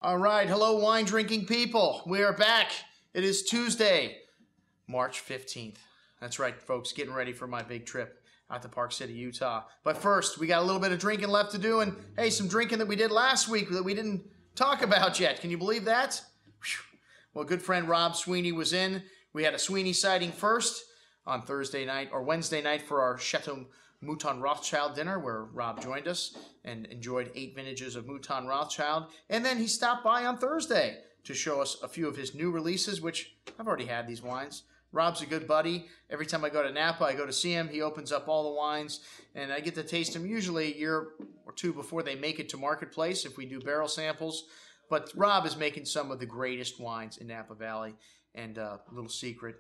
All right, hello wine drinking people. We are back. It is Tuesday, March 15th. That's right, folks, getting ready for my big trip out to Park City, Utah. But first, we got a little bit of drinking left to do, and hey, some drinking that we did last week that we didn't talk about yet. Can you believe that? Whew. Well, good friend Rob Sweeney was in. We had a Sweeney sighting first on Thursday night or Wednesday night for our Chateau Mouton Rothschild dinner, where Rob joined us and enjoyed 8 vintages of Mouton Rothschild. And then he stopped by on Thursday to show us a few of his new releases, which I've already had these wines. Rob's a good buddy. Every time I go to Napa, I go to see him. He opens up all the wines, and I get to taste them usually a year or two before they make it to marketplace if we do barrel samples. But Rob is making some of the greatest wines in Napa Valley. And a little secret,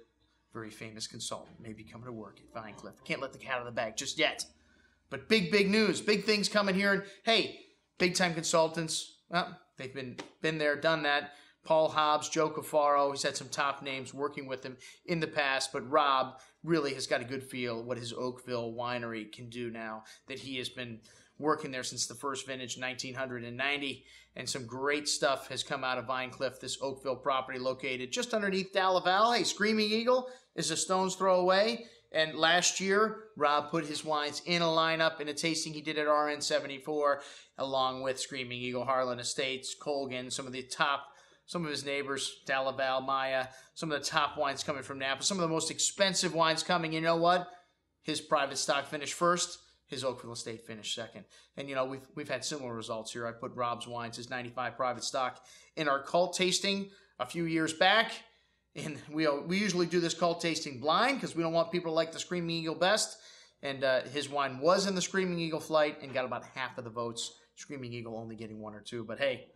very famous consultant may be coming to work at Vine Cliff. Can't let the cat out of the bag just yet. But big news, big things coming here. And hey, big-time consultants, well, they've been there, done that. Paul Hobbs, Joe Cafaro, he's had some top names working with him in the past, but Rob really has got a good feel what his Oakville winery can do now that he has been working there since the first vintage, 1990, and some great stuff has come out of Vine Cliff, this Oakville property located just underneath Delaval. Hey, Screaming Eagle is a stone's throw away, and last year, Rob put his wines in a lineup in a tasting he did at RN74, along with Screaming Eagle, Harlan Estates, Colgan, some of his neighbors, Delaval, Maya, some of the top wines coming from Napa, some of the most expensive wines coming. You know what? His private stock finished first. His Oakville Estate finished second. And, you know, we've had similar results here. I put Rob's wines, his 95 private stock, in our cult tasting a few years back. And we usually do this cult tasting blind because we don't want people to like the Screaming Eagle best. And his wine was in the Screaming Eagle flight and got about half of the votes. Screaming Eagle only getting 1 or 2. But, hey,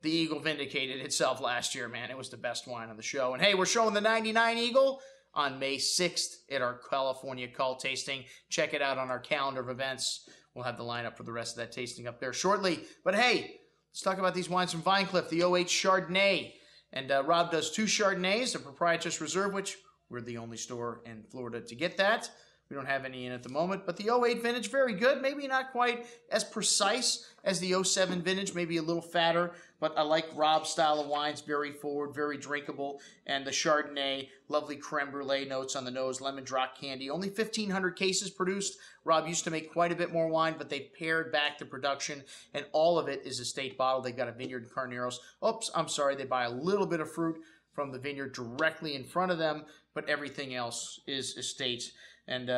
the Eagle vindicated itself last year, man. It was the best wine on the show. And, hey, we're showing the 99 Eagle on May 6th at our California Cult Tasting. Check it out on our calendar of events. We'll have the lineup for the rest of that tasting up there shortly. But hey, let's talk about these wines from Vine Cliff, the 08 Chardonnay. And Rob does 2 Chardonnays, a proprietor's reserve, which we're the only store in Florida to get that. We don't have any in at the moment, but the 08 vintage, very good. Maybe not quite as precise as the 07 vintage, maybe a little fatter, but I like Rob's style of wines, very forward, very drinkable. And the Chardonnay, lovely creme brulee notes on the nose, lemon drop candy. Only 1,500 cases produced. Rob used to make quite a bit more wine, but they pared back the production, and all of it is estate bottle. They've got a vineyard in Carneros. Oops, I'm sorry, they buy a little bit of fruit from the vineyard directly in front of them, but everything else is estate. And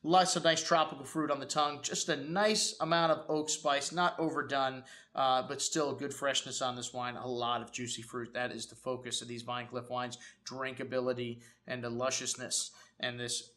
lots of nice tropical fruit on the tongue. Just a nice amount of oak spice, not overdone, but still good freshness on this wine. A lot of juicy fruit. That is the focus of these Vine Cliff wines. Drinkability and the lusciousness. And this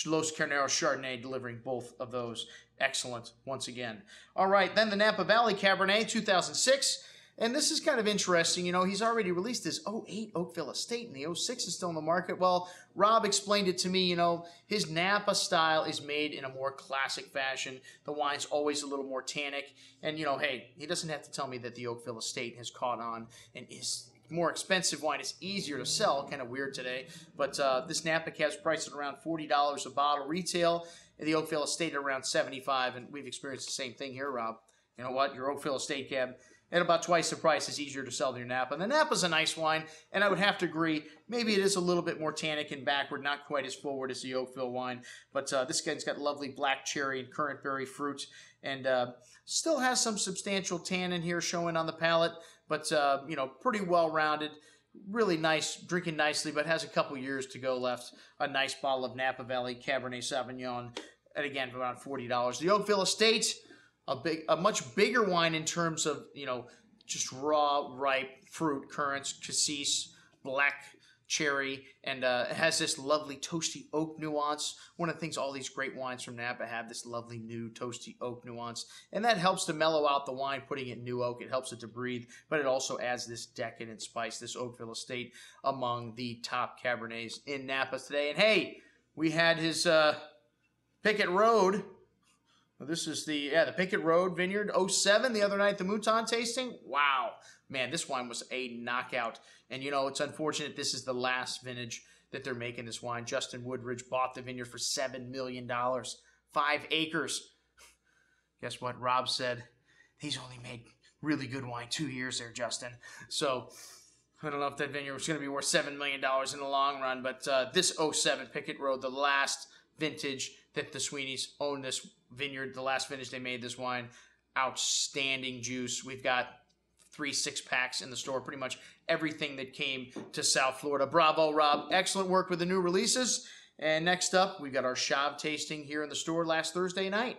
Los Carneros Chardonnay delivering both of those. Excellent once again. All right, then the Napa Valley Cabernet 2006. And this is kind of interesting. You know, he's already released his 08 Oakville Estate, and the 06 is still in the market. Well, Rob explained it to me. You know, his Napa style is made in a more classic fashion. The wine's always a little more tannic. And, you know, hey, he doesn't have to tell me that the Oakville Estate has caught on and is more expensive wine. Is easier to sell. Kind of weird today. But this Napa Cab's priced at around $40 a bottle retail, and the Oakville Estate at around $75. And we've experienced the same thing here, Rob. You know what? Your Oakville Estate Cab at about twice the price is easier to sell than your Napa. And the Napa's a nice wine, and I would have to agree, maybe it is a little bit more tannic and backward, not quite as forward as the Oakville wine. But this guy's got lovely black cherry and currant berry fruit, and still has some substantial tannin here showing on the palate, but, you know, pretty well-rounded. Really nice, drinking nicely, but has a couple years to go left. A nice bottle of Napa Valley Cabernet Sauvignon, and again, for around $40. The Oakville Estate, a much bigger wine in terms of, you know, just raw, ripe fruit, currants, cassis, black cherry, and it has this lovely toasty oak nuance. One of the things all these great wines from Napa have, this lovely new toasty oak nuance, and that helps to mellow out the wine, putting it in new oak. It helps it to breathe, but it also adds this decadent spice, this Oakville Estate, among the top Cabernets in Napa today. And hey, we had his Pickett Road. This is the Pickett Road Vineyard 07 the other night, the Mouton tasting. Wow. Man, this wine was a knockout. And, you know, it's unfortunate this is the last vintage that they're making this wine. Justin Woodridge bought the vineyard for $7 million. 5 acres. Guess what? Rob said he's only made really good wine. 2 years there, Justin. So I don't know if that vineyard was going to be worth $7 million in the long run, but this 07 Pickett Road, the last vintage that the Sweeneys owned this vineyard, the last vintage they made this wine, outstanding juice. We've got 3 6-packs in the store, pretty much everything that came to South Florida. Bravo, Rob. Excellent work with the new releases. And next up, we got our Chave tasting here in the store last Thursday night.